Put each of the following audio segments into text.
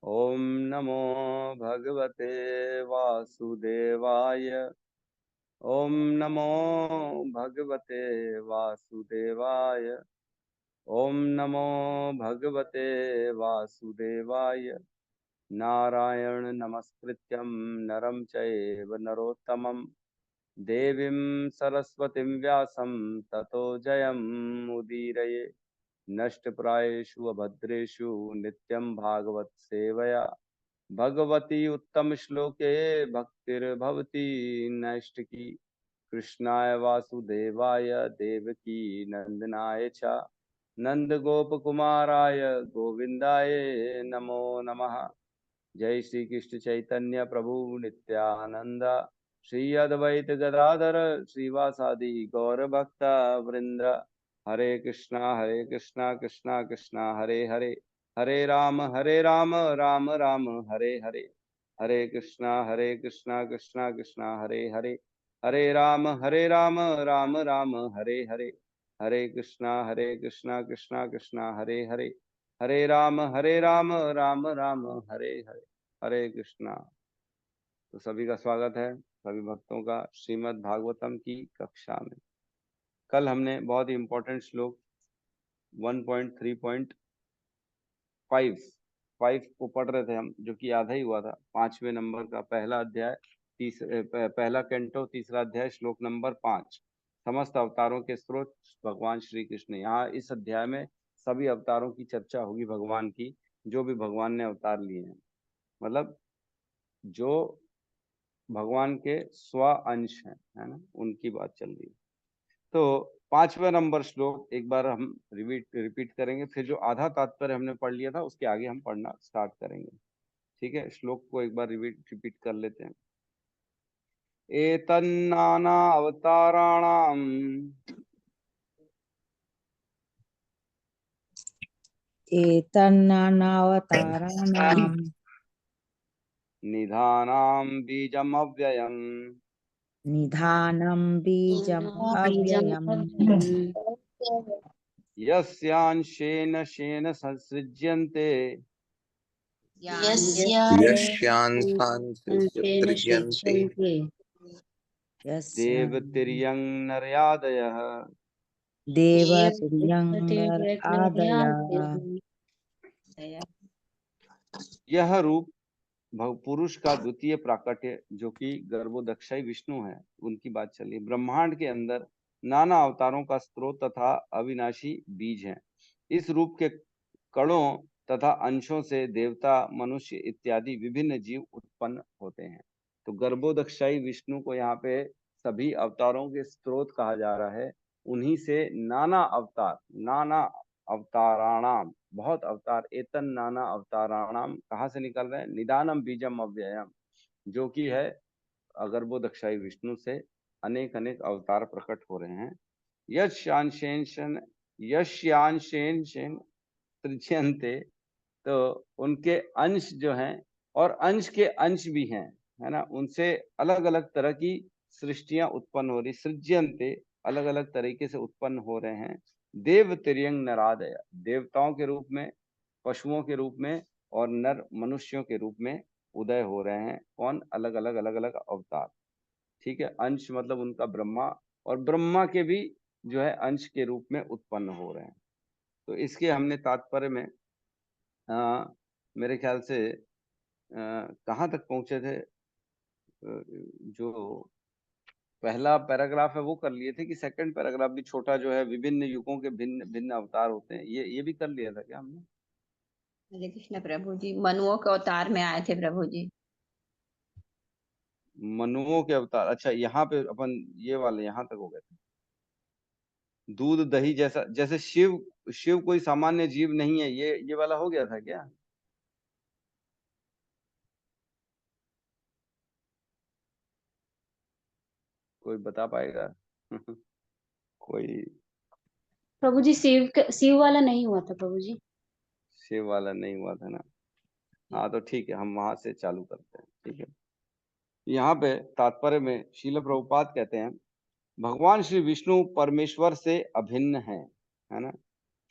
ओम नमो भगवते वासुदेवाय। ओम नमो भगवते वासुदेवाय। ओम नमो भगवते वासुदेवाय। नारायण नमस्कृत्यं नरं चैव नरोत्तमं देवीं सरस्वतीं व्यासं ततो जयमुदीरये। नष्टप्रायेषु अभद्रेषु नित्यं भागवत सेवया भगवती उत्तम श्लोके भक्तिर्भवती नैष्टिकी। कृष्णाय वासुदेवाय देवकी नंदनाय च नंद गोप कुमाराय गोविंदाय नमो नमः। जय श्री कृष्ण चैतन्य प्रभु नित्यानंद श्री अद्वैत गदाधर श्रीवासादि गौर भक्त वृंद। हरे कृष्णा कृष्णा कृष्णा हरे हरे, हरे राम राम राम हरे हरे। हरे कृष्णा कृष्णा कृष्णा हरे हरे, हरे राम राम राम हरे हरे। हरे कृष्णा कृष्णा कृष्णा हरे हरे, हरे राम राम राम हरे हरे। हरे कृष्णा। तो सभी का स्वागत है, सभी भक्तों का श्रीमद् भागवतम की कक्षा में। कल हमने बहुत ही इंपॉर्टेंट श्लोक 1.3.5 को पढ़ रहे थे हम, जो कि आधा ही हुआ था। 5वें नंबर का पहला अध्याय, पहला कैंटो, तीसरा अध्याय, श्लोक नंबर 5। समस्त अवतारों के स्रोत भगवान श्री कृष्ण। यहाँ इस अध्याय में सभी अवतारों की चर्चा होगी, भगवान की, जो भी भगवान ने अवतार लिए हैं, मतलब जो भगवान के स्व अंश हैं, है ना, उनकी बात चल रही है। तो 5वां नंबर श्लोक एक बार हम रिपीट करेंगे, फिर जो आधा तात्पर्य हमने पढ़ लिया था उसके आगे हम पढ़ना स्टार्ट करेंगे। ठीक है, श्लोक को एक बार रिपीट कर लेते हैं। एतन्नाना अवताराणाम एतन्नानावताराणां निधानाम बीजम अव्ययम निधानं बीजम् अव्ययम् यस्यांशेन शेन संसृज्यन्ते यस्यांसांसृज्यन्ते देवतिर्यं नर्यादयः। देवतुल्यं नर आदया। यह रूप पुरुष का द्वितीय प्राकट्य, जो कि गर्भोदक्षाई विष्णु है, उनकी बात चल रही है। ब्रह्मांड के अंदर नाना अवतारों का स्रोत तथा अविनाशी बीज है। इस रूप के कणों तथा अंशों से देवता, मनुष्य इत्यादि विभिन्न जीव उत्पन्न होते हैं। तो गर्भोदक्षाई विष्णु को यहाँ पे सभी अवतारों के स्रोत कहा जा रहा है। उन्हीं से नाना अवतार, नाना अवताराणाम, बहुत अवतार, एतन नाना अवताराणाम कहाँ से निकल रहे हैं? निदानम बीजम अव्ययम, जो कि है गर्भोदक्षाई विष्णु से अनेक अनेक अवतार प्रकट हो रहे हैं। यश्यांशेन सृज्यन्ते, तो उनके अंश जो हैं और अंश के अंश भी हैं, है ना, उनसे अलग अलग तरह की सृष्टियां उत्पन्न हो रही। सृज्यन्ते, अलग अलग तरीके से उत्पन्न हो रहे हैं। देव तिर्यंग नरादय, देवताओं के रूप में, पशुओं के रूप में और नर मनुष्यों के रूप में उदय हो रहे हैं। कौन? अलग अलग अवतार। ठीक है, अंश मतलब उनका ब्रह्मा, और ब्रह्मा के भी जो है अंश के रूप में उत्पन्न हो रहे हैं। तो इसके हमने तात्पर्य में मेरे ख्याल से कहाँ तक पहुंचे थे? जो पहला पैराग्राफ है वो कर लिए थे, कि सेकंड पैराग्राफ भी छोटा जो है, विभिन्न युगों के भिन्न भिन्न अवतार होते हैं, ये भी कर लिया था क्या हमने? हरे कृष्ण प्रभु जी, मनुओं के अवतार में आए थे प्रभु जी। मनुओं के अवतार, अच्छा, यहाँ पे अपन ये वाले यहाँ तक हो गए थे। दूध दही जैसा, जैसे शिव, शिव कोई सामान्य जीव नहीं है, ये वाला हो गया था क्या? कोई बता पाएगा? कोई? प्रभु जी शिव वाला नहीं हुआ था प्रभु जी। शिव वाला नहीं हुआ था ना? हाँ, तो ठीक है, हम वहां से चालू करते हैं। ठीक है, यहाँ पे तात्पर्य में शील प्रभुपाद कहते हैं, भगवान श्री विष्णु परमेश्वर से अभिन्न है ना।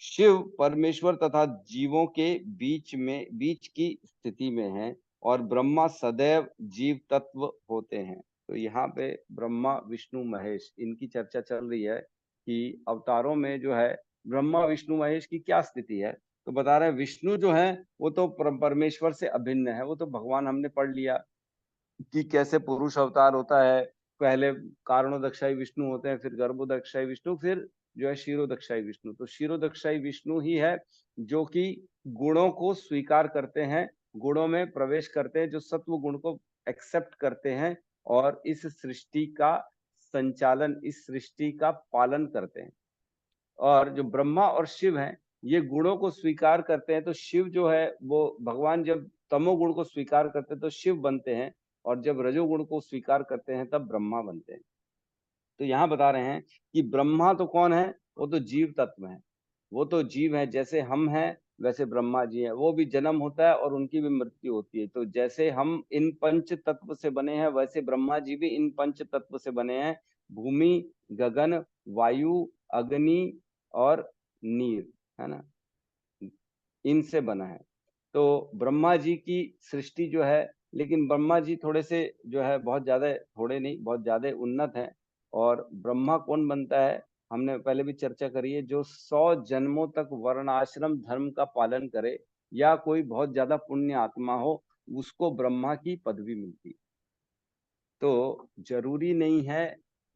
शिव परमेश्वर तथा जीवों के बीच की स्थिति में है और ब्रह्मा सदैव जीव तत्व होते हैं। तो यहाँ पे ब्रह्मा विष्णु महेश इनकी चर्चा चल रही है कि अवतारों में जो है ब्रह्मा विष्णु महेश की क्या स्थिति है। तो बता रहे हैं विष्णु जो है वो तो परमेश्वर से अभिन्न है, वो तो भगवान हमने पढ़ लिया कि कैसे पुरुष अवतार होता है। पहले कारणोदक्षाई विष्णु होते हैं, फिर गर्भोदक्षाई विष्णु, फिर जो है क्षीरोदक्षाई विष्णु। तो क्षीरोदक्षाई विष्णु ही है जो कि गुणों को स्वीकार करते हैं, गुणों में प्रवेश करते हैं, जो सत्व गुण को एक्सेप्ट करते हैं और इस सृष्टि का संचालन, इस सृष्टि का पालन करते हैं। और जो ब्रह्मा और शिव हैं ये गुणों को स्वीकार करते हैं। तो शिव जो है वो भगवान जब तमोगुण को स्वीकार करते हैं तो शिव बनते हैं, और जब रजोगुण को स्वीकार करते हैं तब ब्रह्मा बनते हैं। तो यहाँ बता रहे हैं कि ब्रह्मा तो कौन है, वो तो जीव तत्व है, वो तो जीव है। जैसे हम हैं वैसे ब्रह्मा जी हैं, वो भी जन्म होता है और उनकी भी मृत्यु होती है। तो जैसे हम इन पंच तत्व से बने हैं वैसे ब्रह्मा जी भी इन पंच तत्व से बने हैं। भूमि, गगन, वायु, अग्नि और नीर, है ना, इनसे बना है। तो ब्रह्मा जी की सृष्टि जो है, लेकिन ब्रह्मा जी थोड़े से जो है बहुत ज्यादा, थोड़े नहीं बहुत ज्यादा उन्नत हैं। और ब्रह्मा कौन बनता है, हमने पहले भी चर्चा करी है, जो 100 जन्मों तक वर्णाश्रम धर्म का पालन करे या कोई बहुत ज्यादा पुण्य आत्मा हो, उसको ब्रह्मा की पदवी मिलती। तो जरूरी नहीं है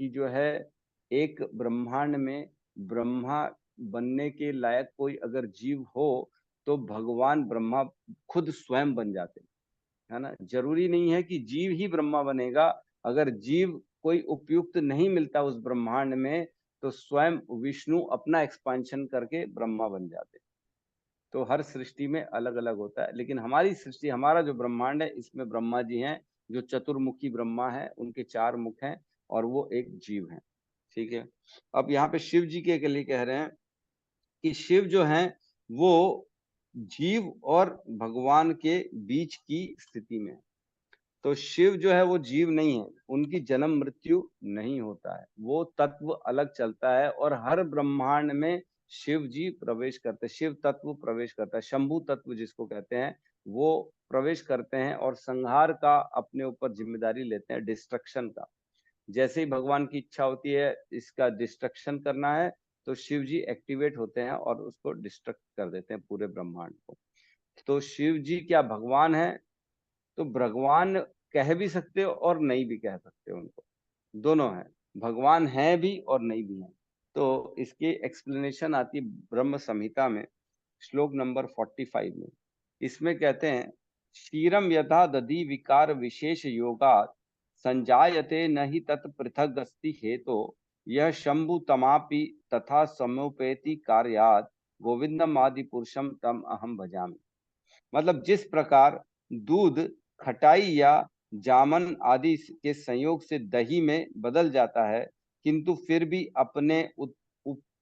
कि जो है एक ब्रह्मांड में ब्रह्मा बनने के लायक कोई अगर जीव हो तो भगवान ब्रह्मा खुद स्वयं बन जाते, है ना। जरूरी नहीं है कि जीव ही ब्रह्मा बनेगा। अगर जीव कोई उपयुक्त नहीं मिलता उस ब्रह्मांड में तो स्वयं विष्णु अपना एक्सपांशन करके ब्रह्मा बन जाते। तो हर सृष्टि में अलग अलग होता है, लेकिन हमारी सृष्टि, हमारा जो ब्रह्मांड है इसमें ब्रह्मा जी हैं जो चतुर्मुखी ब्रह्मा है, उनके 4 मुख हैं और वो एक जीव है। ठीक है। अब यहाँ पे शिव जी के लिए कह रहे हैं कि शिव जो हैं वो जीव और भगवान के बीच की स्थिति में। तो शिव जो है वो जीव नहीं है, उनकी जन्म मृत्यु नहीं होता है, वो तत्व अलग चलता है। और हर ब्रह्मांड में शिव जी प्रवेश करते हैं, शिव तत्व प्रवेश करता है, शंभु तत्व जिसको कहते हैं वो प्रवेश करते हैं और संहार का अपने ऊपर जिम्मेदारी लेते हैं, डिस्ट्रक्शन का। जैसे ही भगवान की इच्छा होती है इसका डिस्ट्रक्शन करना है तो शिव जी एक्टिवेट होते हैं और उसको डिस्ट्रक्ट कर देते हैं पूरे ब्रह्मांड को। तो शिव जी क्या भगवान है, तो भगवान कह भी सकते हो और नहीं भी कह सकते हो, उनको दोनों है, भगवान है भी और नहीं भी है। तो इसकी एक्सप्लेनेशन आती है ब्रह्म संहिता में, श्लोक नंबर 45 में। इसमें कहते हैं क्षीरम यथा दधि विकार विशेष योगात् संजायते न हि तत् पृथग अस्ति हेतो यह शंभु तमापि तथा समुपेति कार्यात् गोविंदम आदि पुरुषम तम अहम भजामि। मतलब जिस प्रकार दूध खटाई या जामन आदि के संयोग से दही में बदल जाता है किंतु फिर भी अपने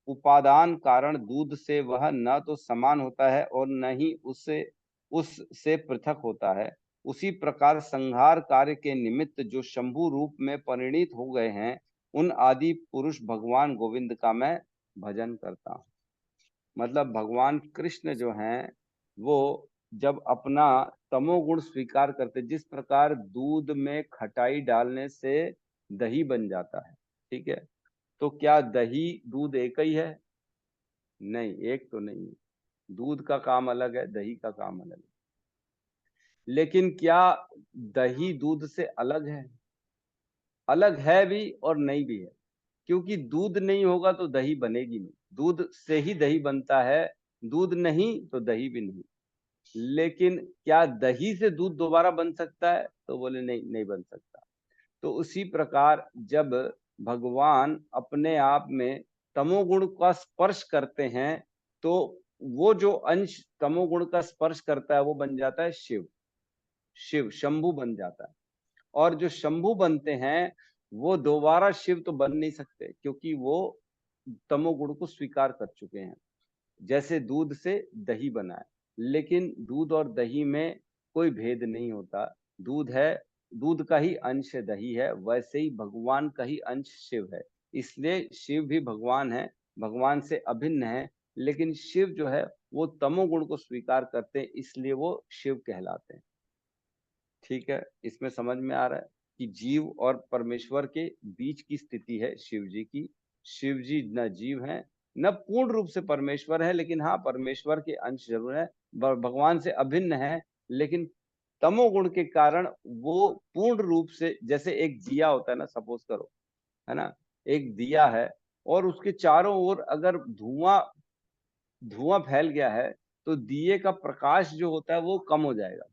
उपादान कारण दूध से वह न तो समान होता है और न ही उससे पृथक होता है, उसी प्रकार संहार कार्य के निमित्त जो शंभु रूप में परिणित हो गए हैं उन आदि पुरुष भगवान गोविंद का मैं भजन करता हूँ। मतलब भगवान कृष्ण जो हैं वो जब अपना तमोगुण स्वीकार करते, जिस प्रकार दूध में खटाई डालने से दही बन जाता है, ठीक है, तो क्या दही दूध एक ही है? नहीं, एक तो नहीं है। दूध का काम अलग है, दही का काम अलग है। लेकिन क्या दही दूध से अलग है? अलग है भी और नहीं भी है, क्योंकि दूध नहीं होगा तो दही बनेगी नहीं, दूध से ही दही बनता है, दूध नहीं तो दही भी नहीं। लेकिन क्या दही से दूध दोबारा बन सकता है? तो बोले नहीं, नहीं बन सकता। तो उसी प्रकार जब भगवान अपने आप में तमोगुण का स्पर्श करते हैं तो वो जो अंश तमोगुण का स्पर्श करता है वो बन जाता है शिव, शिव शंभु बन जाता है। और जो शंभु बनते हैं वो दोबारा शिव तो बन नहीं सकते क्योंकि वो तमोगुण को स्वीकार कर चुके हैं। जैसे दूध से दही बना है, लेकिन दूध और दही में कोई भेद नहीं होता, दूध है, दूध का ही अंश दही है, वैसे ही भगवान का ही अंश शिव है। इसलिए शिव भी भगवान है, भगवान से अभिन्न है, लेकिन शिव जो है वो तमोगुण को स्वीकार करते हैं, इसलिए वो शिव कहलाते हैं। ठीक है, इसमें समझ में आ रहा है कि जीव और परमेश्वर के बीच की स्थिति है शिव जी की। शिव जी न जीव है न पूर्ण रूप से परमेश्वर है, लेकिन हाँ परमेश्वर के अंश जरूर है, भगवान से अभिन्न है, लेकिन तमोगुण के कारण वो पूर्ण रूप से, जैसे एक दिया होता है ना, सपोज करो, है ना, एक दिया है और उसके चारों ओर अगर धुआं धुआं फैल गया है तो दिए का प्रकाश जो होता है वो कम हो जाएगा,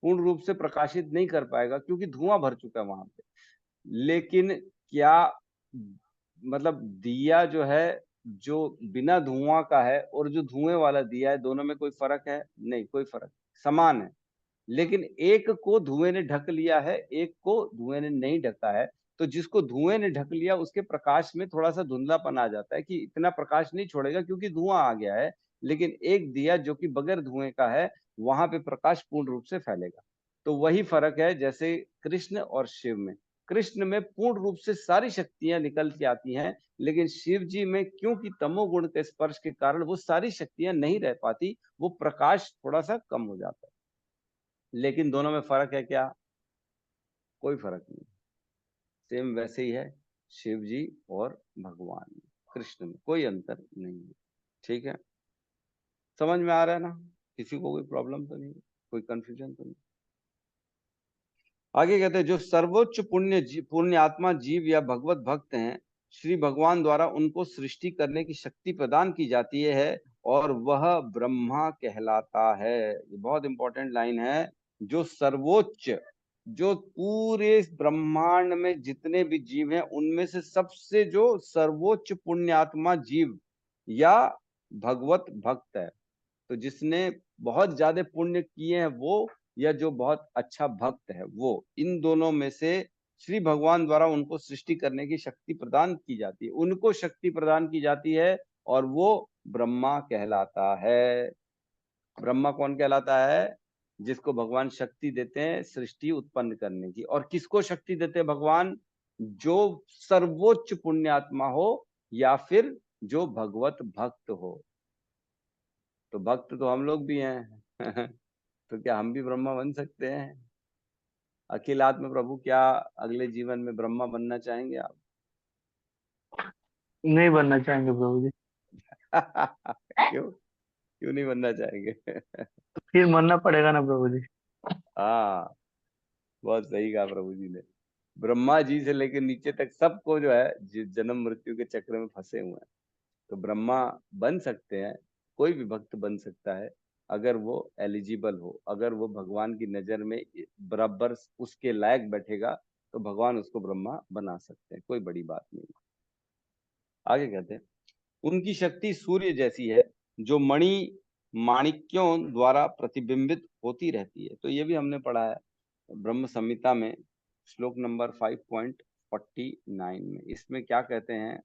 पूर्ण रूप से प्रकाशित नहीं कर पाएगा क्योंकि धुआं भर चुका है वहां पे। लेकिन क्या मतलब दिया जो है, जो बिना धुआं का है और जो धुएं वाला दिया है, दोनों में कोई फर्क है? नहीं, कोई फर्क, समान है। लेकिन एक को धुएं ने ढक लिया है, एक को धुएं ने नहीं ढका है। तो जिसको धुएं ने ढक लिया उसके प्रकाश में थोड़ा सा धुंधलापन आ जाता है कि इतना प्रकाश नहीं छोड़ेगा क्योंकि धुआं आ गया है। लेकिन एक दिया जो कि बगैर धुएं का है, वहां पे प्रकाश पूर्ण रूप से फैलेगा। तो वही फर्क है जैसे कृष्ण और शिव में। कृष्ण में पूर्ण रूप से सारी शक्तियां निकल के आती हैं, लेकिन शिव जी में क्योंकि तमोगुण के स्पर्श के कारण वो सारी शक्तियां नहीं रह पाती, वो प्रकाश थोड़ा सा कम हो जाता है। लेकिन दोनों में फर्क है क्या? कोई फर्क नहीं, सेम वैसे ही है शिव जी और भगवान में, कृष्ण में कोई अंतर नहीं है। ठीक है, समझ में आ रहा है ना? किसी को कोई प्रॉब्लम तो नहीं, कोई कंफ्यूजन तो नहीं? आगे कहते हैं जो सर्वोच्च पुण्य आत्मा जीव या भगवत भक्त हैं, श्री भगवान द्वारा उनको सृष्टि करने की शक्ति प्रदान की जाती है और वह ब्रह्मा कहलाता है। ये बहुत इंपॉर्टेंट लाइन है। जो सर्वोच्च, जो पूरे ब्रह्मांड में जितने भी जीव हैं उनमें से सबसे जो सर्वोच्च पुण्यात्मा जीव या भगवत भक्त है, तो जिसने बहुत ज्यादा पुण्य किए हैं वो, या जो बहुत अच्छा भक्त है वो, इन दोनों में से श्री भगवान द्वारा उनको सृष्टि करने की शक्ति प्रदान की जाती है, उनको शक्ति प्रदान की जाती है और वो ब्रह्मा कहलाता है। ब्रह्मा कौन कहलाता है? जिसको भगवान शक्ति देते हैं सृष्टि उत्पन्न करने की। और किसको शक्ति देते हैं भगवान? जो सर्वोच्च पुण्यात्मा हो या फिर जो भगवत भक्त हो। तो भक्त तो हम लोग भी हैं तो क्या हम भी ब्रह्मा बन सकते हैं? अखिल आत्म प्रभु, क्या अगले जीवन में ब्रह्मा बनना चाहेंगे आप? नहीं बनना चाहेंगे प्रभु जी। क्यों क्यों नहीं बनना चाहेंगे? तो फिर मरना पड़ेगा ना प्रभु जी। हाँ, बहुत सही कहा प्रभु जी ने। ब्रह्मा जी से लेकर नीचे तक सबको जो है जन्म मृत्यु के चक्र में फंसे हुए हैं। तो ब्रह्मा बन सकते हैं, कोई भी भक्त बन सकता है अगर वो एलिजिबल हो, अगर वो भगवान की नजर में बराबर उसके लायक बैठेगा तो भगवान उसको ब्रह्मा बना सकते हैं, कोई बड़ी बात नहीं। आगे कहते हैं उनकी शक्ति सूर्य जैसी है जो मणि माणिक्यों द्वारा प्रतिबिंबित होती रहती है। तो ये भी हमने पढ़ा है ब्रह्म संहिता में, श्लोक नंबर 5.49 में। इसमें क्या कहते हैं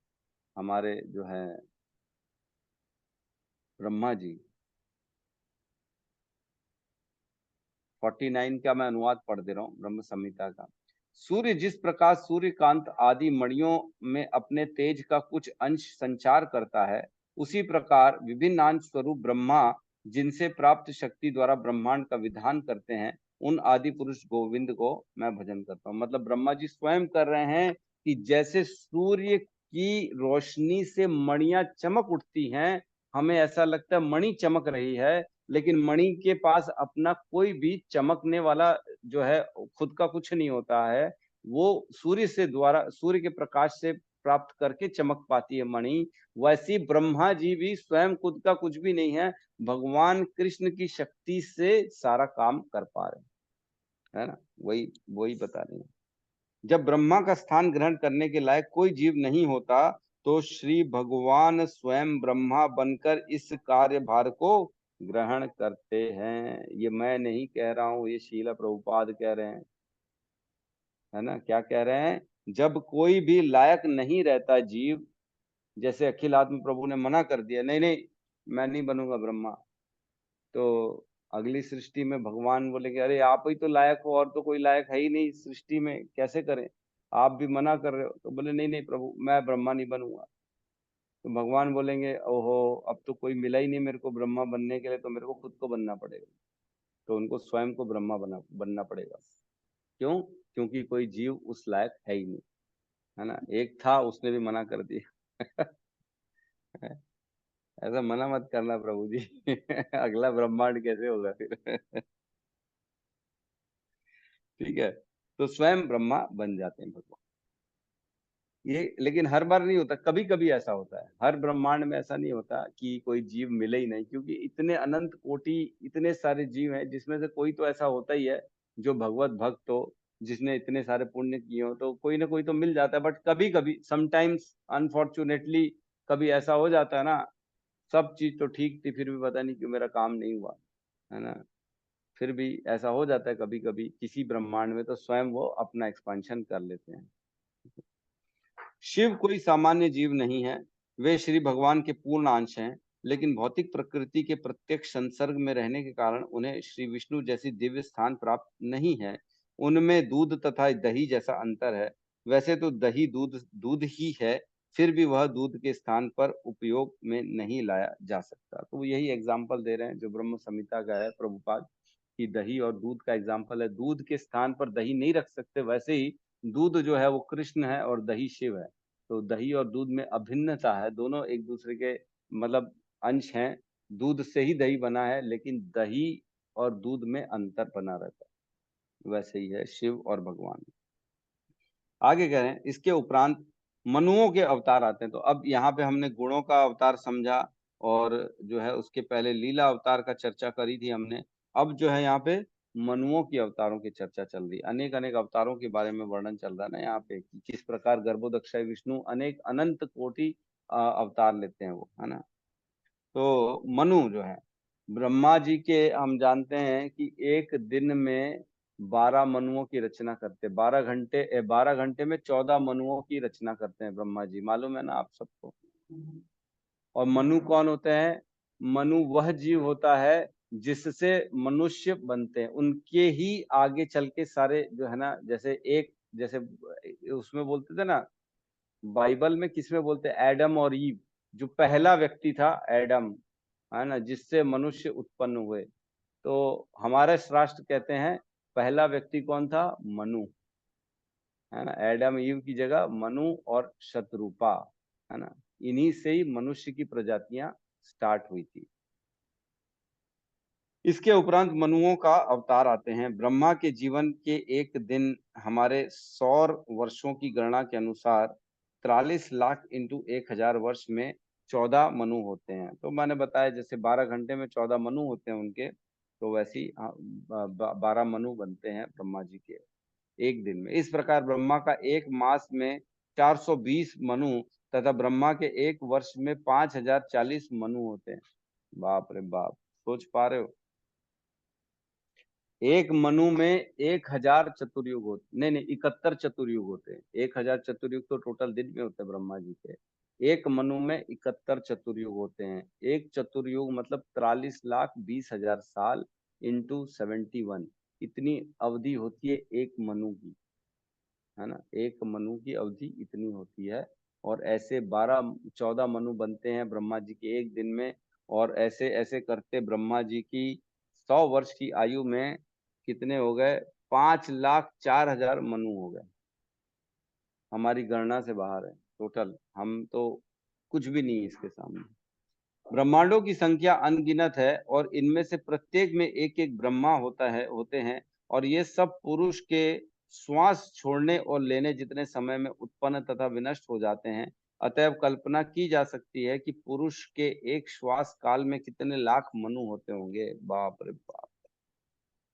हमारे जो है ब्रह्मा जी? 49 का मैं अनुवाद पढ़ दे रहा हूँ ब्रह्म संहिता का। सूर्य जिस प्रकार सूर्यकांत आदि मणियों में अपने तेज का कुछ अंश संचार करता है, उसी प्रकार विभिन्न अंश स्वरूप ब्रह्मा जिनसे प्राप्त शक्ति द्वारा ब्रह्मांड का विधान करते हैं, उन आदि पुरुष गोविंद को मैं भजन करता हूँ। मतलब ब्रह्मा जी स्वयं कर रहे हैं कि जैसे सूर्य की रोशनी से मणियां चमक उठती हैं, हमें ऐसा लगता है मणि चमक रही है, लेकिन मणि के पास अपना कोई भी चमकने वाला जो है खुद का कुछ नहीं होता है। वो सूर्य से द्वारा, सूर्य के प्रकाश से प्राप्त करके चमक पाती है मणि। वैसी ब्रह्मा जी भी स्वयं खुद का कुछ भी नहीं है, भगवान कृष्ण की शक्ति से सारा काम कर पा रहे हैं, है ना? वही वही बता रहे हैं। जब ब्रह्मा का स्थान ग्रहण करने के लायक कोई जीव नहीं होता, तो श्री भगवान स्वयं ब्रह्मा बनकर इस कार्यभार को ग्रहण करते हैं। ये मैं नहीं कह रहा हूं, ये श्रील प्रभुपाद कह रहे हैं, है ना? क्या कह रहे हैं? जब कोई भी लायक नहीं रहता जीव, जैसे अखिल आत्म प्रभु ने मना कर दिया, नहीं नहीं मैं नहीं बनूंगा ब्रह्मा, तो अगली सृष्टि में भगवान बोलेंगे अरे आप ही तो लायक हो, और तो कोई लायक है ही नहीं सृष्टि में, कैसे करें? आप भी मना कर रहे हो। तो बोले नहीं नहीं प्रभु, मैं ब्रह्मा नहीं बनूंगा। तो भगवान बोलेंगे ओहो अब तो कोई मिला ही नहीं मेरे को ब्रह्मा बनने के लिए, तो मेरे को खुद को बनना पड़ेगा। तो उनको स्वयं को ब्रह्मा बनना पड़ेगा। क्यों? क्योंकि कोई जीव उस लायक है ही नहीं, है ना। एक था, उसने भी मना कर दिया। ऐसा मना मत करना प्रभु जी। अगला ब्रह्मांड कैसे होगा फिर? ठीक है, तो स्वयं ब्रह्मा बन जाते हैं भगवान। ये लेकिन हर बार नहीं होता, कभी कभी ऐसा होता है। हर ब्रह्मांड में ऐसा नहीं होता कि कोई जीव मिले ही नहीं, क्योंकि इतने अनंत कोटि, इतने सारे जीव हैं, जिसमें से कोई तो ऐसा होता ही है जो भगवत भक्त हो, जिसने इतने सारे पुण्य किए हो, तो कोई ना कोई तो मिल जाता है। बट कभी कभी, समटाइम्स अनफॉर्चुनेटली, कभी ऐसा हो जाता है ना, सब चीज तो ठीक थी फिर भी पता नहीं क्यों मेरा काम नहीं हुआ, है ना। फिर भी ऐसा हो जाता है कभी कभी किसी ब्रह्मांड में, तो स्वयं वो अपना एक्सपेंशन कर लेते हैं। शिव कोई सामान्य जीव नहीं है, वे श्री भगवान के पूर्ण अंश हैं, लेकिन भौतिक प्रकृति के प्रत्यक्ष संसर्ग में रहने के कारण उन्हें श्री विष्णु जैसी दिव्य स्थान प्राप्त नहीं है। उनमें दूध तथा दही जैसा अंतर है। वैसे तो दही दूध दूध ही है, फिर भी वह दूध के स्थान पर उपयोग में नहीं लाया जा सकता। तो यही एग्जाम्पल दे रहे हैं जो ब्रह्म संहिता का है प्रभुपाद, कि दही और दूध का एग्जाम्पल है। दूध के स्थान पर दही नहीं रख सकते, वैसे ही दूध जो है वो कृष्ण है और दही शिव है। तो दही और दूध में अभिन्नता है, दोनों एक दूसरे के मतलब अंश हैं। दूध से ही दही बना है, लेकिन दही और दूध में अंतर बना रहता है। वैसे ही है शिव और भगवान। आगे कह रहे हैं, इसके उपरांत मनुओं के अवतार आते हैं। तो अब यहाँ पे हमने गुणों का अवतार समझा, और जो है उसके पहले लीला अवतार का चर्चा करी थी हमने। अब जो है यहाँ पे मनुओं की अवतारों की चर्चा चल रही है। अनेक अनेक अवतारों के बारे में वर्णन चल रहा है ना यहाँ पे, कि किस प्रकार गर्भोदक्षाई विष्णु अनेक अनंत कोटि अवतार लेते हैं वो, है ना। तो मनु जो है ब्रह्मा जी के, हम जानते हैं कि एक दिन में 12 मनुओं की रचना करते, 12 घंटे में 14 मनुओं की रचना करते हैं ब्रह्मा जी, मालूम है ना आप सबको। और मनु कौन होते हैं? मनु वह जीव होता है जिससे मनुष्य बनते हैं, उनके ही आगे चल के सारे जो है ना, जैसे उसमें बोलते थे ना, बाइबल में किसमें बोलते हैं, एडम और ईव, जो पहला व्यक्ति था एडम, है ना, जिससे मनुष्य उत्पन्न हुए। तो हमारे शास्त्र कहते हैं पहला व्यक्ति कौन था? मनु, है ना। एडम ईव की जगह मनु और शत्रुपा, है ना। इन्हीं से ही मनुष्य की प्रजातियां स्टार्ट हुई थी। इसके उपरांत मनुओं का अवतार आते हैं। ब्रह्मा के जीवन के एक दिन हमारे सौर वर्षों की गणना के अनुसार 43 लाख इंटू 1000 वर्ष में 14 मनु होते हैं। तो मैंने बताया जैसे 12 घंटे में 14 मनु होते हैं उनके, तो वैसे ही 12 मनु बनते हैं ब्रह्मा जी के एक दिन में। इस प्रकार ब्रह्मा का एक मास में 420 मनु तथा ब्रह्मा के एक वर्ष में 5040 मनु होते हैं। बाप रे बाप, सोच पा रहे हो? एक मनु में 1000 चतुर्युग होते, नहीं 71 चतुर्युग होते हैं। 1000 चतुर्युग तो टोटल दिन में होते हैं ब्रह्मा जी के। एक मनु में 71 चतुर्युग होते हैं। एक चतुर्युग मतलब 43,20,000 साल इंटू 71, इतनी अवधि होती है एक मनु की, है ना। एक मनु की अवधि इतनी होती है। और ऐसे 14 मनु बनते हैं ब्रह्मा जी के एक दिन में। और ऐसे ऐसे करते ब्रह्मा जी की 100 वर्ष की आयु में कितने हो गए? 5,04,000 मनु हो गए। हमारी गणना से बाहर है टोटल, हम तो कुछ भी नहीं है इसके सामने। ब्रह्मांडों की संख्या अनगिनत है, और इनमें से प्रत्येक में एक एक ब्रह्मा होते हैं। और ये सब पुरुष के श्वास छोड़ने और लेने जितने समय में उत्पन्न तथा विनष्ट हो जाते हैं। अतएव कल्पना की जा सकती है कि पुरुष के एक श्वास काल में कितने लाख मनु होते होंगे। बाप रे बाप।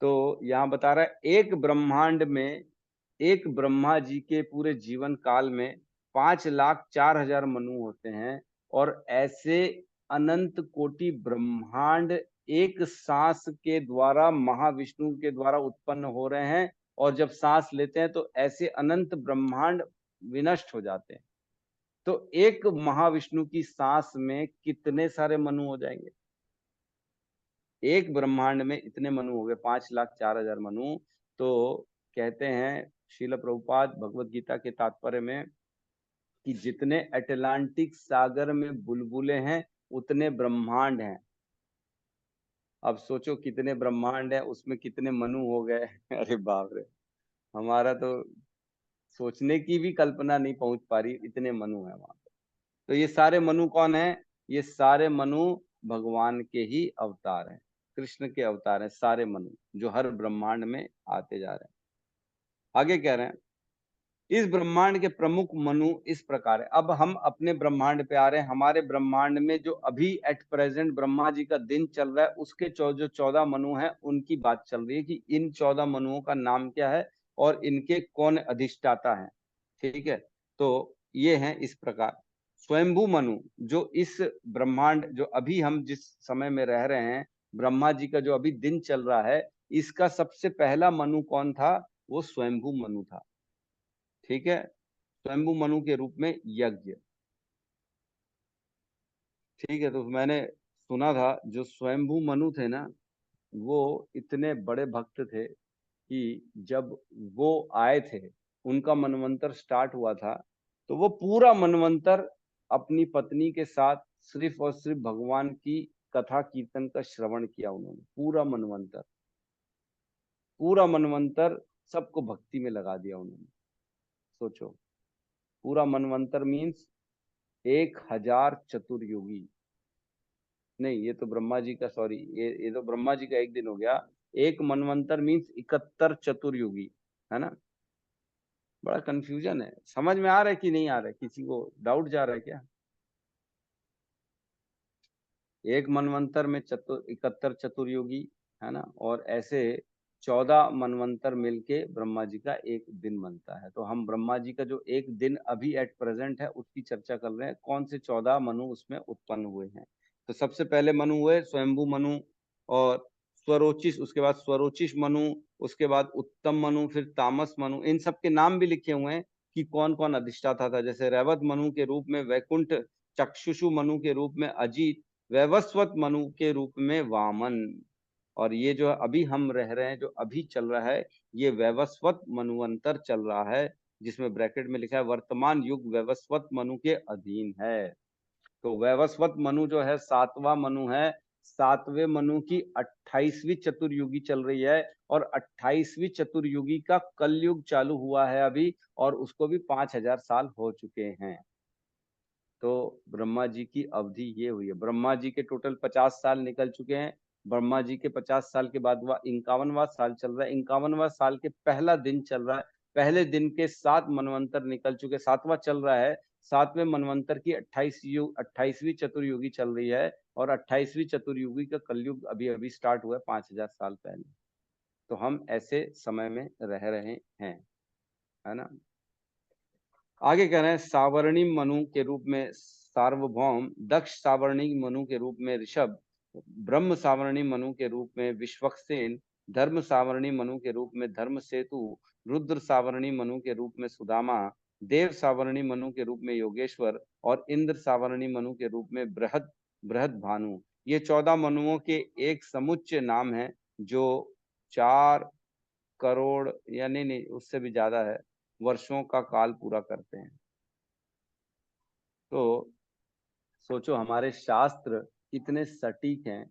तो यहाँ बता रहा है एक ब्रह्मांड में, एक ब्रह्मा जी के पूरे जीवन काल में 5,04,000 मनु होते हैं। और ऐसे अनंत कोटि ब्रह्मांड एक सांस के द्वारा महाविष्णु के द्वारा उत्पन्न हो रहे हैं। और जब सांस लेते हैं तो ऐसे अनंत ब्रह्मांड विनष्ट हो जाते हैं। तो एक महाविष्णु की सांस में कितने सारे मनु हो जाएंगे? एक ब्रह्मांड में इतने मनु हो गए, 5,04,000 मनु। तो कहते हैं श्रील प्रभुपाद भगवत गीता के तात्पर्य में कि जितने अटलांटिक सागर में बुलबुलें हैं उतने ब्रह्मांड हैं। अब सोचो कितने ब्रह्मांड है, उसमें कितने मनु हो गए। अरे बाप रे, हमारा तो सोचने की भी कल्पना नहीं पहुंच पा रही, इतने मनु है वहां पे। तो ये सारे मनु कौन है? ये सारे मनु भगवान के ही अवतार हैं, कृष्ण के अवतार हैं सारे मनु, जो हर ब्रह्मांड में आते जा रहे हैं। आगे कह रहे हैं इस ब्रह्मांड के प्रमुख मनु इस प्रकार है। अब हम अपने ब्रह्मांड पे आ रहे हैं। हमारे ब्रह्मांड में जो अभी एट प्रेजेंट ब्रह्मा जी का दिन चल रहा है, उसके जो 14 मनु हैं उनकी बात चल रही है कि इन 14 मनुओं का नाम क्या है और इनके कौन अधिष्ठाता है। ठीक है, तो ये हैं इस प्रकार। स्वयंभू मनु, जो इस ब्रह्मांड, जो अभी हम जिस समय में रह रहे हैं, ब्रह्मा जी का जो अभी दिन चल रहा है, इसका सबसे पहला मनु कौन था? वो स्वयंभू मनु था। ठीक है, स्वयंभू मनु के रूप में यज्ञ। ठीक है, तो मैंने सुना था जो स्वयंभू मनु थे ना, वो इतने बड़े भक्त थे कि जब वो आए थे, उनका मनवंतर स्टार्ट हुआ था, तो वो पूरा मनवंतर अपनी पत्नी के साथ सिर्फ और सिर्फ भगवान की कथा कीर्तन का श्रवण किया उन्होंने। पूरा मनवंतर सबको भक्ति में लगा दिया उन्होंने। सोचो, पूरा मनवंतर मीन्स 1000 चतुर्युगी। नहीं, ये तो ब्रह्मा जी का, सॉरी, ये तो ब्रह्मा जी का एक दिन हो गया। एक मनवंतर मीन्स 71 चतुर्युगी, है ना। बड़ा कंफ्यूजन है, समझ में आ रहा है कि नहीं आ रहा है? किसी को डाउट जा रहा है क्या? एक मनवंतर में 71 चतुर्युगी, है ना, और ऐसे 14 मनवंतर मिलके ब्रह्मा जी का एक दिन बनता है। तो हम ब्रह्मा जी का जो एक दिन अभी एट प्रेजेंट है उसकी चर्चा कर रहे हैं, कौन से 14 मनु उसमें उत्पन्न हुए हैं। तो सबसे पहले मनु हुए स्वयंभू मनु, और स्वरोचिष, उसके बाद स्वरोचिष मनु, उसके बाद उत्तम मनु, फिर तामस मनु। इन सब के नाम भी लिखे हुए हैं कि कौन कौन अधिष्ठाता था। जैसे रैवत मनु के रूप में वैकुंठ, चक्षुषु मनु के रूप में अजीत, वैवस्वत मनु के रूप में वामन। और ये जो अभी हम रह रहे हैं, जो अभी चल रहा है, ये वैवस्वत मनुवंतर चल रहा है, जिसमें ब्रैकेट में लिखा है वर्तमान युग वैवस्वत मनु के अधीन है। तो वैवस्वत मनु जो है 7वां मनु है। 7वें मनु की 28वीं चतुर्युगी चल रही है, और 28वीं चतुर्युगी का कलयुग चालू हुआ है अभी, और उसको भी 5000 साल हो चुके हैं। तो ब्रह्मा जी की अवधि ये हुई है। ब्रह्मा जी के टोटल 50 साल निकल चुके हैं। ब्रह्मा जी के 50 साल के बाद वह 51वां साल चल रहा है। 51वां साल के पहला दिन चल रहा है। पहले दिन के 7 मनवंतर निकल चुके, 7वां चल रहा है। 7वें मनवंतर की 28वीं चतुर्युगी चल रही है, और 28वीं चतुर्युगी का कलयुग अभी अभी स्टार्ट हुआ है 5000 साल पहले। तो हम ऐसे समय में रह रहे हैं, है ना। आगे कह रहे हैं सावर्णी मनु के रूप में सार्वभौम, दक्ष सावर्णी मनु के रूप में ऋषभ, ब्रह्म सावर्णी मनु के रूप में विश्वक्सेन, धर्म सावर्णी मनु के रूप में धर्म सेतु, रुद्र सावर्णी मनु के रूप में सुदामा, देव सावर्णी मनु के रूप में योगेश्वर, और इंद्र सावर्णी मनु के रूप में बृहद बृहद भानु। ये 14 मनुओं के एक समुच्चय नाम है, जो 4 करोड़ या नहीं, उससे भी ज्यादा है, वर्षों का काल पूरा करते हैं। तो सोचो हमारे शास्त्र कितने सटीक हैं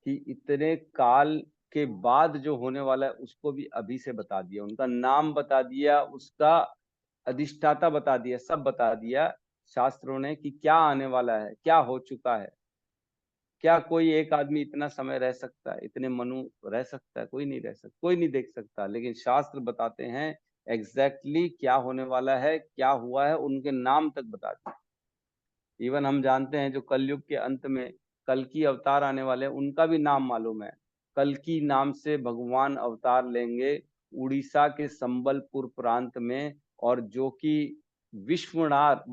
कि इतने काल के बाद जो होने वाला है उसको भी अभी से बता दिया, उनका नाम बता दिया, उसका अधिष्ठाता बता दिया, सब बता दिया शास्त्रों ने कि क्या आने वाला है, क्या हो चुका है। क्या कोई एक आदमी इतना समय रह सकता है? इतने मनु रह सकता है? कोई नहीं रह सकता, कोई नहीं देख सकता। लेकिन शास्त्र बताते हैं एग्जैक्टली क्या होने वाला है, क्या हुआ है, उनके नाम तक बताते हैं। इवन हम जानते हैं जो कलयुग के अंत में कल्कि अवतार आने वाले हैं, उनका भी नाम मालूम है। कल्कि नाम से भगवान अवतार लेंगे उड़ीसा के संबलपुर प्रांत में, और जो कि विष्णुरात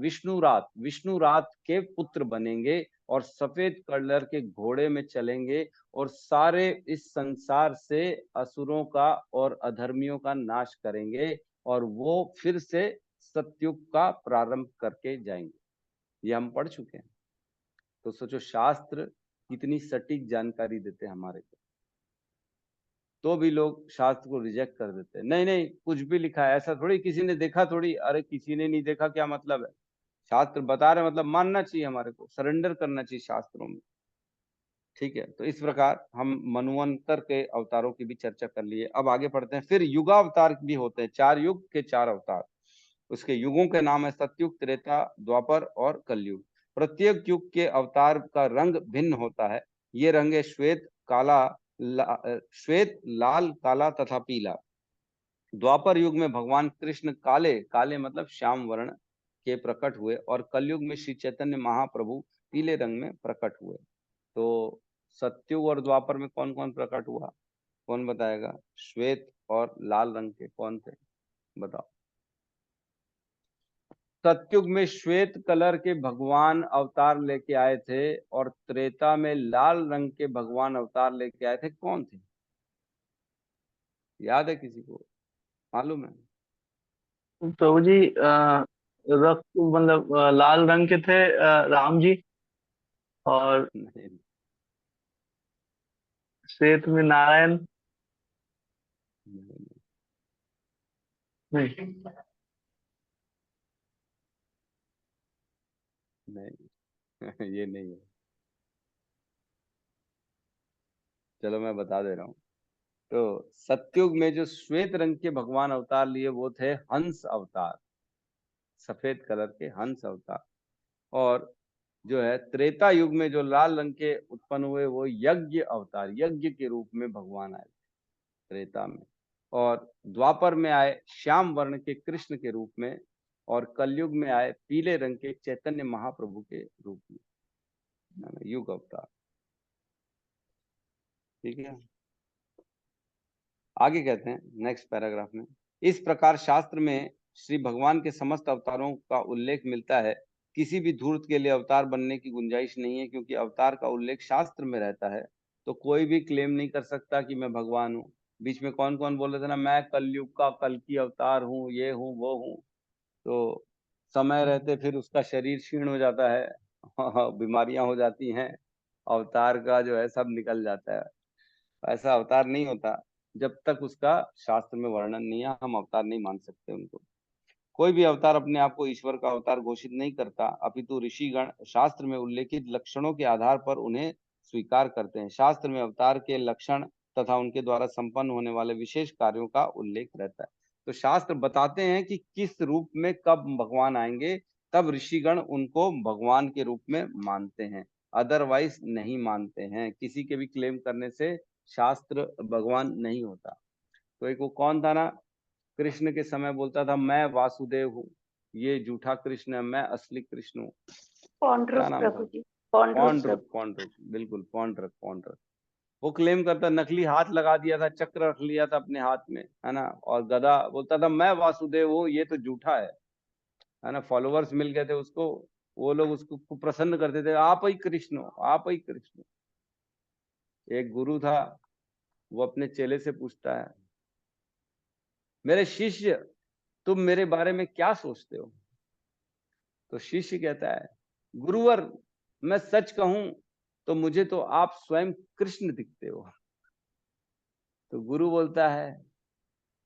के पुत्र बनेंगे, और सफेद कलर के घोड़े में चलेंगे, और सारे इस संसार से असुरों का और अधर्मियों का नाश करेंगे, और वो फिर से सतयुग का प्रारंभ करके जाएंगे। ये हम पढ़ चुके हैं। तो सोचो शास्त्र कितनी सटीक जानकारी देते हैं हमारे को, तो भी लोग शास्त्र को रिजेक्ट कर देते हैं। नहीं नहीं, कुछ भी लिखा है, ऐसा थोड़ी, किसी ने देखा थोड़ी, अरे किसी ने नहीं देखा क्या मतलब है? शास्त्र बता रहे मतलब मानना चाहिए, हमारे को सरेंडर करना चाहिए शास्त्रों में। ठीक है, तो इस प्रकार हम मन्वंतर के अवतारों की भी चर्चा कर लिए। अब आगे पढ़ते हैं। फिर युगावतार भी होते हैं, 4 युग के 4 अवतार। उसके युगों के नाम है सतयुग, त्रेता, द्वापर और कलयुग। प्रत्येक युग के अवतार का रंग भिन्न होता है। ये रंग है श्वेत, काला, श्वेत, लाल, काला तथा पीला। द्वापर युग में भगवान कृष्ण काले, काले मतलब श्याम वर्ण के प्रकट हुए, और कलयुग में श्री चैतन्य महाप्रभु पीले रंग में प्रकट हुए। तो सतयुग और द्वापर में कौन कौन प्रकट हुआ, कौन बताएगा? श्वेत और लाल रंग के कौन थे, बताओ। सतयुग में श्वेत कलर के भगवान अवतार लेके आए थे, और त्रेता में लाल रंग के भगवान अवतार लेके आए थे। कौन थे, याद है किसी को, मालूम है? प्रभु जी रक्त मतलब लाल रंग के थे राम जी, और नहीं, श्वेत में नारायण। नहीं, नहीं। नहीं, ये नहीं है। चलो मैं बता दे रहा हूँ। तो सतयुग में जो श्वेत रंग के भगवान अवतार लिए वो थे हंस अवतार, सफेद कलर के हंस अवतार। और जो है त्रेता युग में जो लाल रंग के उत्पन्न हुए वो यज्ञ अवतार, यज्ञ के रूप में भगवान आए त्रेता में। और द्वापर में आए श्याम वर्ण के कृष्ण के रूप में, और कलयुग में आए पीले रंग के चैतन्य महाप्रभु के रूप में, युग अवतार। ठीक है, आगे कहते हैं नेक्स्ट पैराग्राफ में। इस प्रकार शास्त्र में श्री भगवान के समस्त अवतारों का उल्लेख मिलता है। किसी भी धूर्त के लिए अवतार बनने की गुंजाइश नहीं है, क्योंकि अवतार का उल्लेख शास्त्र में रहता है। तो कोई भी क्लेम नहीं कर सकता कि मैं भगवान हूँ। बीच में कौन कौन बोल रहे थे ना, मैं कलयुग का कल की अवतार हूँ, ये हूँ वो हूँ। तो समय रहते फिर उसका शरीर क्षीण हो जाता है, बीमारियां हो जाती हैं, अवतार का जो है सब निकल जाता है। ऐसा अवतार नहीं होता, जब तक उसका शास्त्र में वर्णन नहीं है हम अवतार नहीं मान सकते उनको। कोई भी अवतार अपने आप को ईश्वर का अवतार घोषित नहीं करता, अपितु ऋषिगण शास्त्र में उल्लेखित लक्षणों के आधार पर उन्हें स्वीकार करते हैं। शास्त्र में अवतार के लक्षण तथा उनके द्वारा संपन्न होने वाले विशेष कार्यों का उल्लेख रहता है। तो शास्त्र बताते हैं कि किस रूप में कब भगवान आएंगे, तब ऋषिगण उनको भगवान के रूप में मानते हैं, अदरवाइज नहीं मानते हैं। किसी के भी क्लेम करने से शास्त्र भगवान नहीं होता। तो एक वो कौन था ना, कृष्ण के समय बोलता था मैं वासुदेव हूँ, ये झूठा कृष्ण है, मैं असली कृष्ण हूँ। क्या पौंड्रुक नाम था? प्रभु जी, पौंड्रुक पौंड्रुक, प्रभु। पौंड्रुक, बिल्कुल पौंड्रुक, पौंड्रुक। वो क्लेम करता, नकली हाथ लगा दिया था, चक्र रख लिया था अपने हाथ में, है ना, और गदा, बोलता था मैं वासुदेव हूँ, ये तो झूठा है ना। फॉलोअर्स मिल गए थे उसको, वो लोग उसको प्रसन्न करते थे, आप ही कृष्ण हो, आप ही कृष्ण हो। एक गुरु था, वो अपने चेले से पूछता है, मेरे शिष्य तुम मेरे बारे में क्या सोचते हो? तो शिष्य कहता है, गुरुवर मैं सच कहूं तो मुझे तो आप स्वयं कृष्ण दिखते हो। तो गुरु बोलता है,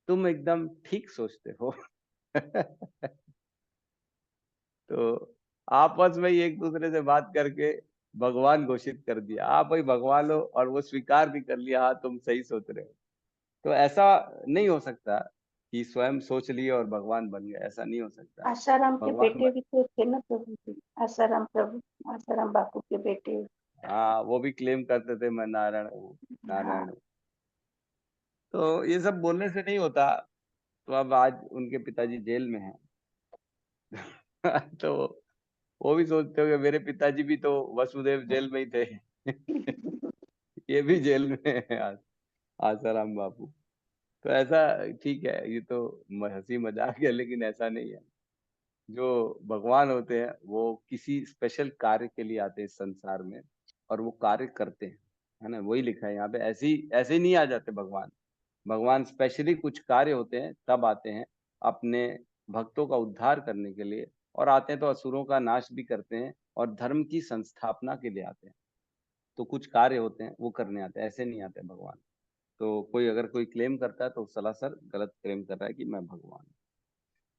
तुम एकदम ठीक सोचते हो। तो आपस में ही एक दूसरे से बात करके भगवान घोषित कर दिया, आप भाई भगवान हो, और वो स्वीकार भी कर लिया, हाँ तुम सही सोच रहे हो। तो ऐसा नहीं हो सकता कि स्वयं सोच लिए और भगवान बन गए, ऐसा नहीं हो सकता। आसाराम के भगवान बेटे भी तो थे ना प्रभु जी, आसाराम प्रभु, आसाराम बापू के बेटे। हाँ, वो भी क्लेम करते थे मैं नारायण हूँ, हाँ। नारायण हूँ। तो ये सब बोलने से नहीं होता। तो अब आज उनके पिताजी जेल में हैं। तो वो भी सोचते हो कि मेरे पिताजी भी तो वसुदेव जेल में ही थे। ये भी जेल में है आज, आसाराम बापू। तो ऐसा ठीक है, ये तो हंसी मजाक है, लेकिन ऐसा नहीं है। जो भगवान होते हैं वो किसी स्पेशल कार्य के लिए आते हैं इस संसार में, और वो कार्य करते हैं, है ना। वही लिखा है यहाँ पे, ऐसे ही नहीं आ जाते भगवान। भगवान स्पेशली कुछ कार्य होते हैं तब आते हैं, अपने भक्तों का उद्धार करने के लिए। और आते हैं तो असुरों का नाश भी करते हैं, और धर्म की संस्थापना के लिए आते हैं। तो कुछ कार्य होते हैं वो करने आते हैं, ऐसे नहीं आते भगवान। तो कोई अगर कोई क्लेम करता है तो सरासर गलत क्लेम कर रहा है कि मैं भगवान हूं।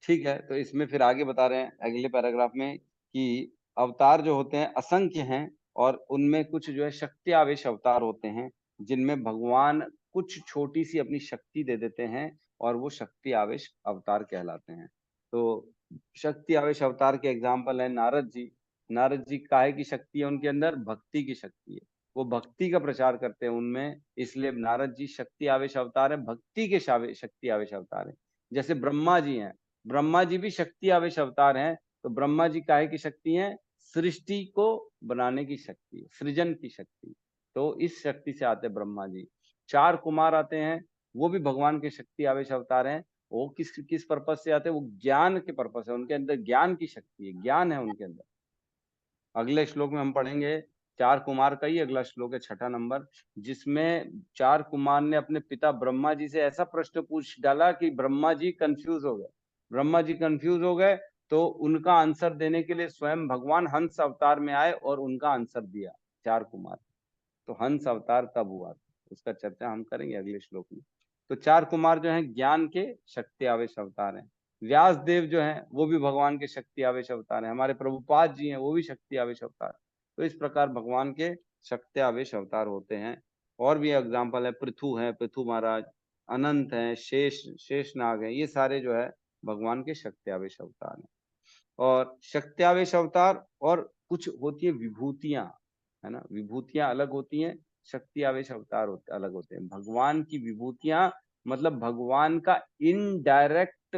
ठीक है, तो इसमें फिर आगे बता रहे हैं अगले पैराग्राफ में, कि अवतार जो होते हैं असंख्य हैं, और उनमें कुछ जो है शक्ति आवेश अवतार होते हैं, जिनमें भगवान कुछ छोटी सी अपनी शक्ति दे देते हैं, और वो शक्ति आवेश अवतार कहलाते हैं। तो शक्ति आवेश अवतार के एग्जाम्पल है नारद जी। नारद जी काहे की शक्ति है उनके अंदर? भक्ति की शक्ति है। वो भक्ति का प्रचार करते हैं उनमें, इसलिए नारद जी शक्ति आवेश अवतार है, भक्ति के शक्ति आवेश अवतार है। जैसे ब्रह्मा जी हैं, ब्रह्मा जी भी शक्ति आवेश अवतार हैं। तो ब्रह्मा जी काहे की शक्ति है? सृष्टि को बनाने की शक्ति, सृजन की शक्ति। तो इस शक्ति से आते हैं ब्रह्मा जी। 4 कुमार आते हैं, वो भी भगवान के शक्ति आवेश अवतार हैं। वो किस किस पर्पज से आते हैं? वो ज्ञान के पर्पज है, उनके अंदर ज्ञान की शक्ति है, ज्ञान है उनके अंदर। अगले श्लोक में हम पढ़ेंगे 4 कुमार का ही अगला श्लोक है 6ठा नंबर, जिसमें 4 कुमार ने अपने पिता ब्रह्मा जी से ऐसा प्रश्न पूछ डाला कि ब्रह्मा जी कंफ्यूज हो गए। ब्रह्मा जी कंफ्यूज हो गए तो उनका आंसर देने के लिए स्वयं भगवान हंस अवतार में आए और उनका आंसर दिया 4 कुमार। तो हंस अवतार तब हुआ था, उसका चर्चा हम करेंगे अगले श्लोक में। तो 4 कुमार जो हैं ज्ञान के शक्ति आवेश अवतार हैं। व्यास देव जो हैं वो भी भगवान के शक्ति आवेश अवतार हैं। हमारे प्रभुपाद जी हैं वो भी शक्ति आवेश अवतार। तो इस प्रकार भगवान के शक्ति आवेश अवतार होते हैं। और भी एग्जाम्पल है, पृथु है, पृथु महाराज, अनंत हैं, शेष नाग हैं, ये सारे जो है भगवान के शक्ति आवेश अवतार हैं। और शक्ति आवेश अवतार और कुछ होती है विभूतियां, है ना, विभूतियां अलग होती हैं, शक्ति आवेश अवतार अलग होते हैं। भगवान की विभूतियां मतलब भगवान का इनडायरेक्ट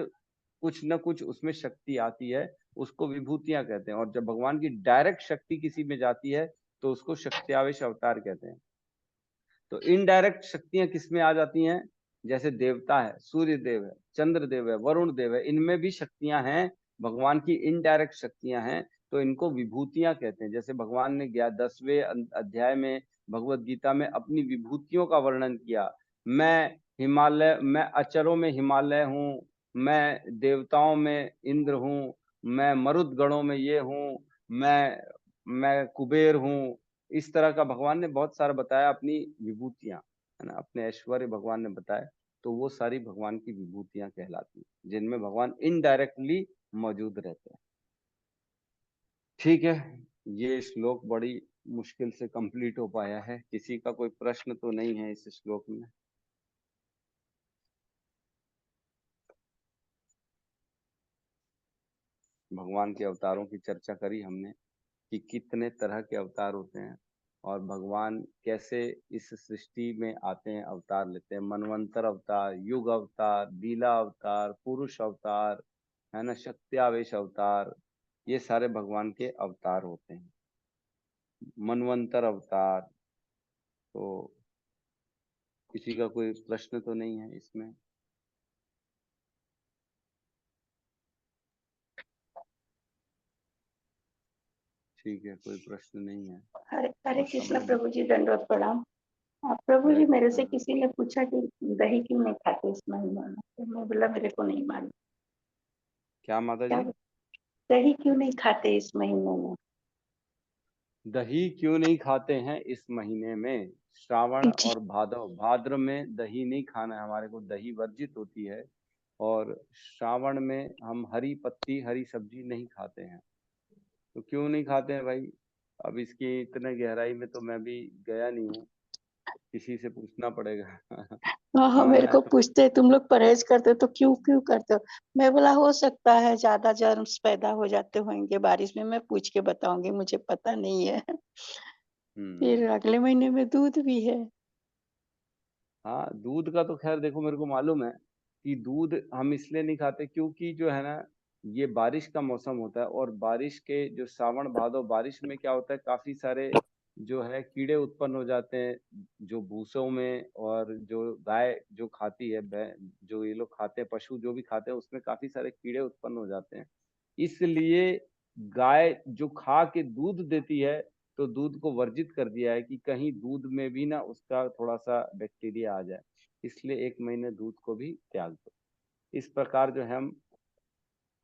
कुछ न कुछ उसमें शक्ति आती है, उसको विभूतियां कहते हैं। और जब भगवान की डायरेक्ट शक्ति किसी में जाती है तो उसको शक्ति आवेश अवतार कहते हैं। तो इनडायरेक्ट शक्तियां किसमें आ जाती हैं? जैसे देवता है, सूर्य देव है, चंद्र देव है, वरुण देव है, इनमें भी शक्तियां हैं, भगवान की इनडायरेक्ट शक्तियां हैं, तो इनको विभूतियां कहते हैं। जैसे भगवान ने 10वें अध्याय में भगवत गीता में अपनी विभूतियों का वर्णन किया। मैं अचरों में हिमालय हूँ, मैं देवताओं में इंद्र हूँ, मैं मरुद गणों में ये हूँ, मैं कुबेर हूँ। इस तरह का भगवान ने बहुत सारा बताया अपनी विभूतियां, है ना, अपने ऐश्वर्य भगवान ने बताया। तो वो सारी भगवान की विभूतियां कहलाती हैं, जिनमें भगवान इनडायरेक्टली मौजूद रहते हैं। ठीक है, ये श्लोक बड़ी मुश्किल से कंप्लीट हो पाया है। किसी का कोई प्रश्न तो नहीं है इस श्लोक में? भगवान के अवतारों की चर्चा करी हमने कि कितने तरह के अवतार होते हैं, और भगवान कैसे इस सृष्टि में आते हैं, अवतार लेते हैं। मनवंतर अवतार, युग अवतार, लीला अवतार, पुरुष अवतार, है ना, शक्ति आवेश अवतार, ये सारे भगवान के अवतार होते हैं। मनवंतर अवतार, तो किसी का कोई प्रश्न तो नहीं है इसमें? ठीक है, कोई प्रश्न नहीं है। हरे हरे और कृष्ण समय प्रभु जी, दंडवत प्रणाम। प्रभु हरे जी, मेरे से कृष्ण। किसी ने पूछा कि दही क्यों नहीं खाते इस महीने में, तो मैं बोला मेरे को नहीं मालूम। क्या माता क्या जी? दही क्यों नहीं खाते इस महीने में? दही क्यों नहीं खाते हैं इस महीने में? श्रावण जी। और भाद्र में दही नहीं खाना है, हमारे को दही वर्जित होती है। और श्रावण में हम हरी पत्ती, हरी सब्जी नहीं खाते हैं। तो क्यों नहीं खाते हैं भाई? अब इसकी इतने गहराई में तो मैं भी गया नहीं हूँ, किसी से पूछना पड़ेगा। हाँ हाँ, मेरे मैं को पूछते तुम लोग परहेज करते हो तो क्यों क्यों करते हो। मैं बोला हो सकता है ज्यादा जर्म्स पैदा हो जाते होंगे बारिश में, मैं पूछ के बताऊंगी, मुझे पता नहीं है। फिर अगले महीने में दूध भी है। हाँ, दूध का तो खैर देखो, मेरे को मालूम है कि दूध हम इसलिए नहीं खाते क्योंकि जो है ना, ये बारिश का मौसम होता है, और बारिश के जो सावन भादो बारिश में क्या होता है, काफी सारे जो है कीड़े उत्पन्न हो जाते हैं, जो भूसों में, और जो गाय जो खाती है, जो ये लोग खाते हैं, पशु जो भी खाते हैं, उसमें काफी सारे कीड़े उत्पन्न हो जाते हैं। इसलिए गाय जो खा के दूध देती है, तो दूध को वर्जित कर दिया है कि कहीं दूध में भी ना उसका थोड़ा सा बैक्टीरिया आ जाए, इसलिए 1 महीने दूध को भी त्याग दो। इस प्रकार जो है हम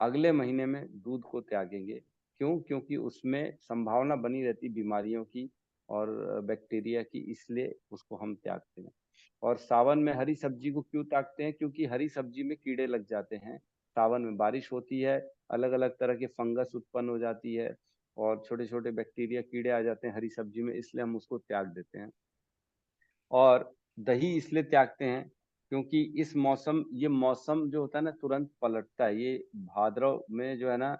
अगले महीने में दूध को त्यागेंगे। क्यों? क्योंकि उसमें संभावना बनी रहती बीमारियों की और बैक्टीरिया की, इसलिए उसको हम त्यागते हैं। और सावन में हरी सब्जी को क्यों त्यागते हैं? क्योंकि हरी सब्जी में कीड़े लग जाते हैं, सावन में बारिश होती है, अलग अलग तरह के फंगस उत्पन्न हो जाती है और छोटे छोटे बैक्टीरिया कीड़े आ जाते हैं हरी सब्जी में, इसलिए हम उसको त्याग देते हैं। और दही इसलिए त्यागते हैं क्योंकि इस मौसम, ये मौसम जो होता है ना तुरंत पलटता है। ये भाद्रव में जो है ना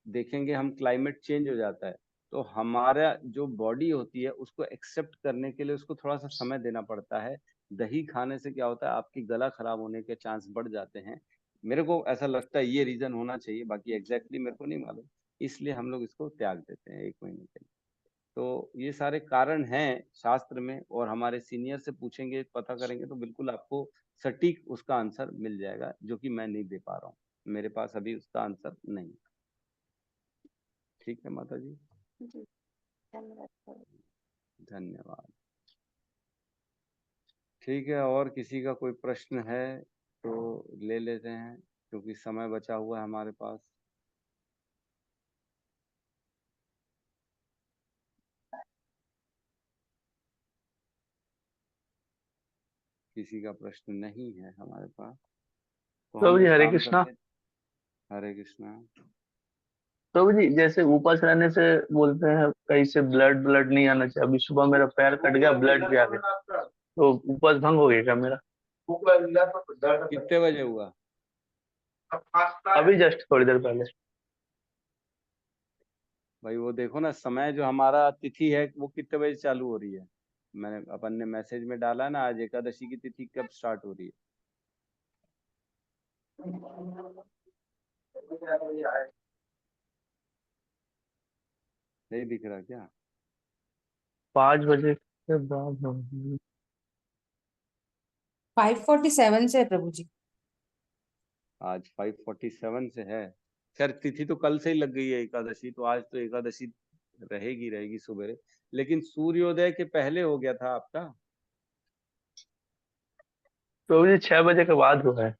देखेंगे हम, क्लाइमेट चेंज हो जाता है, तो हमारा जो बॉडी होती है उसको एक्सेप्ट करने के लिए उसको थोड़ा सा समय देना पड़ता है। दही खाने से क्या होता है, आपकी गला खराब होने के चांस बढ़ जाते हैं। मेरे को ऐसा लगता है ये रीजन होना चाहिए, बाकी एग्जैक्टली मेरे को नहीं मालूम, इसलिए हम लोग इसको त्याग देते हैं 1 महीने के लिए। तो ये सारे कारण हैं शास्त्र में, और हमारे सीनियर से पूछेंगे, पता करेंगे तो बिल्कुल आपको सटीक उसका आंसर मिल जाएगा, जो कि मैं नहीं दे पा रहा हूँ, मेरे पास अभी उसका आंसर नहीं। ठीक है माता जी, जी, धन्यवाद। धन्यवाद। ठीक है, और किसी का कोई प्रश्न है तो ले लेते हैं, क्योंकि समय बचा हुआ है हमारे पास। किसी का प्रश्न नहीं है हमारे पास, तो प्रभु हम जी एक हरे काम कृष्णा। करते हैं। हरे कृष्णा। प्रभु जी जैसे उपवास रहने से बोलते हैं कहीं से ब्लड ब्लड नहीं आना चाहिए, अभी सुबह मेरा पैर कट गया, ब्लड भी आ गया, तो उपवास भंग हो गया क्या मेरा? कितने बजे हुआ? अभी जस्ट थोड़ी देर पहले। भाई वो देखो ना, समय जो हमारा तिथि है वो कितने बजे चालू हो रही है, मैंने अपन ने मैसेज में डाला ना, आज एकादशी की तिथि कब स्टार्ट हो रही है? नहीं दिख रहा क्या? 5 बजे के बाद होगी। 5:47 से है प्रभु जी। आज 5:47 से है। खैर तिथि तो कल से ही लग गई है एकादशी, तो आज तो एकादशी रहेगी सुबह, लेकिन सूर्योदय के पहले हो गया था आपका। प्रभु जी 6 बजे के बाद हुआ है।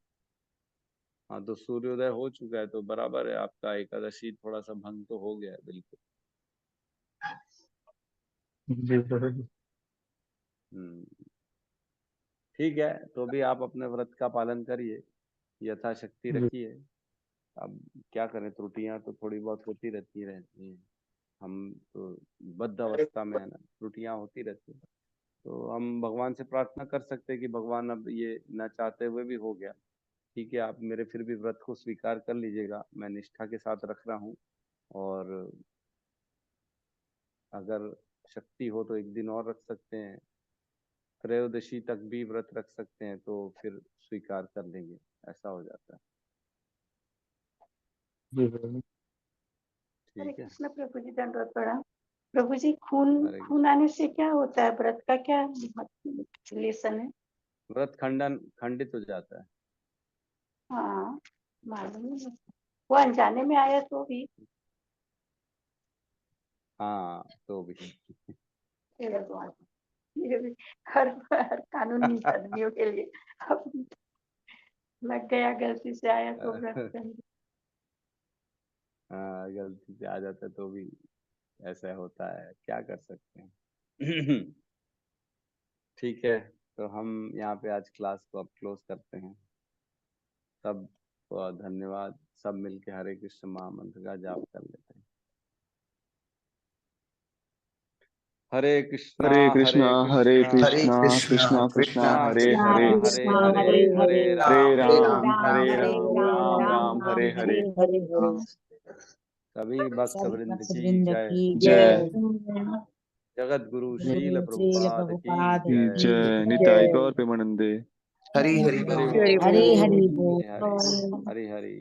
हाँ तो सूर्योदय हो चुका है तो बराबर है आपका, एकादशी थोड़ा सा भंग तो हो गया है बिल्कुल। जी प्रभु जी। ठीक है, तो भी आप अपने व्रत का पालन करिए, यथाशक्ति जी रखिए। अब क्या करें, त्रुटियां तो थोड़ी बहुत होती रहती हैं, हम तो बद्ध अवस्था में है ना, त्रुटियां होती रहती हैं। तो हम भगवान से प्रार्थना कर सकते हैं कि भगवान अब ये न चाहते हुए भी हो गया, ठीक है, आप मेरे फिर भी व्रत को स्वीकार कर लीजिएगा, मैं निष्ठा के साथ रख रहा हूँ, और अगर शक्ति हो तो 1 दिन और रख सकते हैं, त्रयोदशी तक भी व्रत रख सकते हैं, तो फिर स्वीकार कर लेंगे, ऐसा हो जाता है। जी प्रभु जी। हरे ठीक है, कृष्ण प्रभु जी, दंडवत प्रणाम। प्रभु जी, खून हरे खून आने से क्या होता है? व्रत का क्या रिलेशन है? व्रत खंडित हो जाता है। हाँ, मालूम है, वो अनजाने में आया तो भी। हाँ तो भी हे भगवान, ये भी हर कानूनी आदमियों के लिए अब लग गया, गलती से आया तो व्रत कर। हाँ गलती से आ जाता है तो भी ऐसा होता है, क्या कर सकते हैं। ठीक है, तो हम यहाँ पे आज क्लास को अब क्लोज करते हैं। सब धन्यवाद, सब मिलके हरे कृष्ण महामंत्र का जाप कर लेते हैं। हरे कृष्णा हरे कृष्णा हरे कृष्णा कृष्णा कृष्णा हरे कृष्णा हरे हरे हरे हरे हरे राम राम राम राम हरे हरे। सभी भक्त सभी वृंद की भक्तवृंद जय। की जय। जय। जगत गुरु शील गुरु श्रील प्रभुपाद की प्रभुपाद जय। की जय निताई गौर प्रेमानंदे। हरि हरि बोल, हरि बोल। हरि हरि हरि हरि।